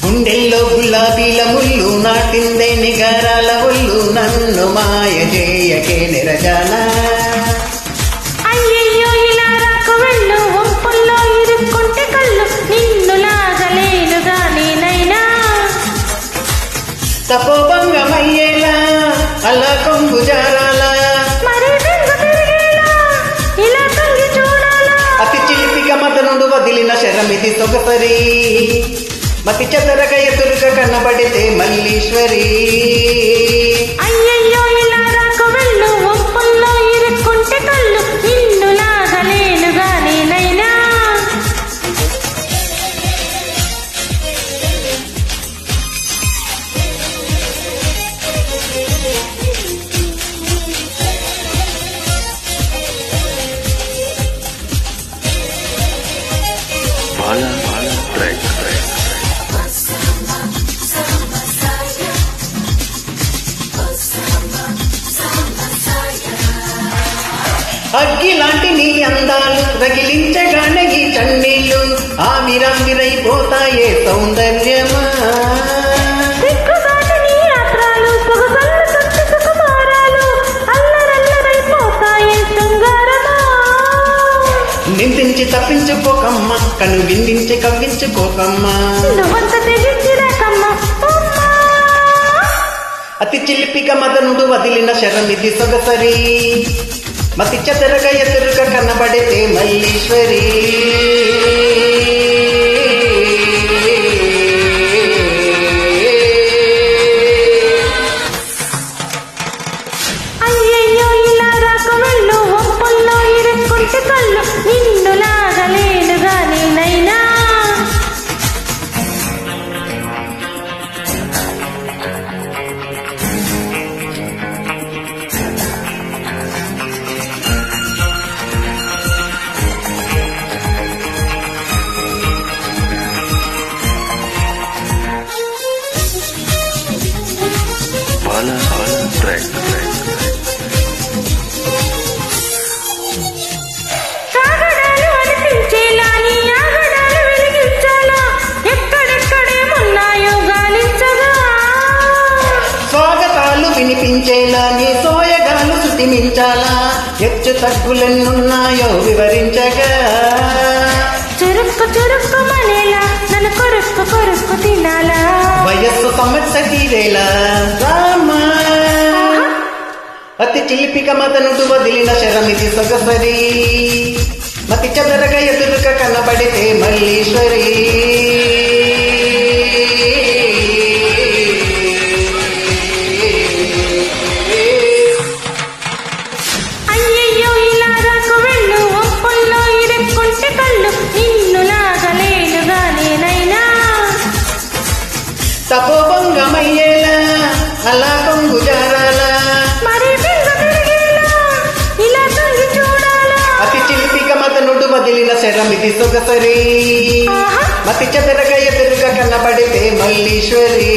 గుండెల్లో గులాబీల ముళ్ళు నాటిందే నిగరాల ఒళ్ళు నన్ను మాయ చేయకే నిరజాన అయ్యయ్యో ఇలా రాకు వెళ్ళు ఒంపుల్లో ఇరుక్కుంటే కళ్ళు నిన్ను లాగలేనుగా నేనైనా తపోభంగమయ్యేలా అలా కొంగు జారాలా మరి బెంగు తిరిగేలా ఇలా తొంగి చూడాలా అతి చిలిపిక మదనుడు వదిలిన శరమిది సొగసరి మతి చెదరగా ఎదురుగా కనబడితే మల్లీశ్వరి అయ్యయ్యో ఇలా రాకు వెళ్ళు ఒంపుల్లో ఇరుక్కుంటే కళ్ళు నిన్ను లాగలేనుగా నేనైనా అగ్గి లాంటి నీ అందాలు రగిలించగానే ఈ చన్నీళ్ళు ఆవిరైపోతాయే సౌందర్యమా దిక్కుగాని నీ యాత్రలు సొగసల్ల తొట్టి సుకుమారాలు అల్లరల్లరైపోతాయే శృంగారమా నిందించి తప్పించుకోకమ్మ కను విందించి కవ్వించుకోకమ్మ నువ్వంత తెగించిరాకమ్మ అతి చిలిపిగా మదనుడు వదిలిన శరమిది సొగసరి మతి చెదరగా ఎదురుగా కనబడితే మల్లీశ్వరి అయ్యయ్యో ఇలా రాకు వెళ్ళు ఒంపుల్లో ఇరుక్కుంటే కళ్ళు నిన్ను లాగలేనుగా నేనైనా సాగడాలు అనిపించేలా నీ ఆగడాలు వెలిగించాలా ఎక్కడెక్కడేమున్నాయో గాలించగా స్వాగతాలు వినిపించేలా నీ సోయగాలు శృతిమించాలా హెచ్చు తగ్గులెన్నున్నాయో వివరించగా చురుక్కు చురుక్కు మనేలా నన్ను కొరుక్కు కొరుక్కు తినాలా వయస్సు సమస్య తీరేలా రామా అతి చిలిపిక మదనుడు వదిలిన శరమిది సొగసరి మతి చెదరగా ఎదురుగా కనబడితే మల్లీశ్వరి అయ్యయ్యో ఇలా రాకు వెళ్ళు ఒంపుల్లో ఇరుక్కుంటే కళ్ళు నిన్ను లాగలేనుగా నేనైనా తపోభంగమయ్యేలా అలా కొంగు జారాలా మరి బెంగు తిరిగేలా ఇలా తొంగి చూడాలా అతి చిలిపిక మదనుడు వదిలిన శరమిది సొగసరి మతి చెదరగా ఎదురుగా కనబడితే మల్లీశ్వరి